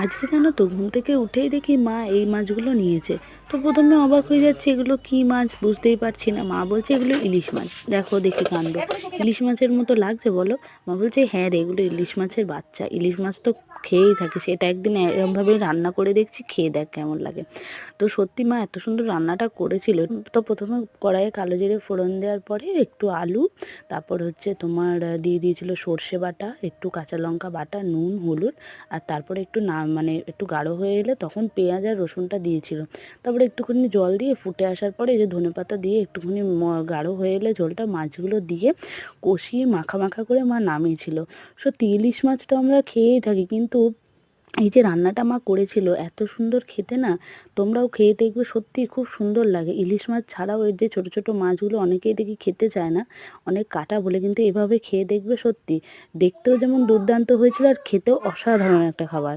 আজকে জানো তো ঘুম থেকে উঠেই দেখি মা এই মাছগুলো নিয়েছে। তো প্রথমে অবাক হয়ে যাচ্ছে, এগুলো কি মাছ বুঝতেই পারছি না। মা বলছে এগুলো ইলিশ মাছ। দেখো দেখি কাণ্ড, ইলিশ মাছের মতো লাগছে বলো? মা বলছে হ্যাঁ রে, এগুলো ইলিশ মাছের বাচ্চা। ইলিশ মাছ তো খেয়েই থাকে, সেটা একদিন এরমভাবে রান্না করে দেখছি, খেয়ে দেখ কেমন লাগে। তো সত্যি মা এত সুন্দর রান্নাটা করেছিল। তো প্রথমে কড়াইয়ে কালো জিরে ফোড়ন দেওয়ার পরে একটু আলু, তারপর হচ্ছে তোমার দিয়ে দিয়েছিল সর্ষে বাটা, একটু কাঁচা লঙ্কা বাটা, নুন, হলুদ। আর তারপরে একটু না মানে একটু গাঢ় হয়ে এলে তখন পেঁয়াজ আর রসুনটা দিয়েছিল। তারপরে একটুখানি জল দিয়ে ফুটে আসার পরে এই যে ধনেপাতা দিয়ে একটুখানি গাঢ় হয়ে এলে ঝোলটা, মাছগুলো দিয়ে কষিয়ে মাখা মাখা করে মা নামিয়েছিল। সত্যি ইলিশ মাছটা আমরা খেয়েই থাকি, কিন্তু এই যে রান্নাটা মা করেছিল এত সুন্দর খেতে না। তোমরাও খেয়ে দেখবে, সত্যিই খুব সুন্দর লাগে। ইলিশ মাছ ছাড়াও এর যে ছোট ছোট মাছগুলো অনেকেই দেখি খেতে চায় না, অনেক কাটা বলে, কিন্তু এভাবে খেয়ে দেখবে সত্যি দেখতেও যেমন দুর্দান্ত হয়েছিল আর খেতেও অসাধারণ একটা খাবার।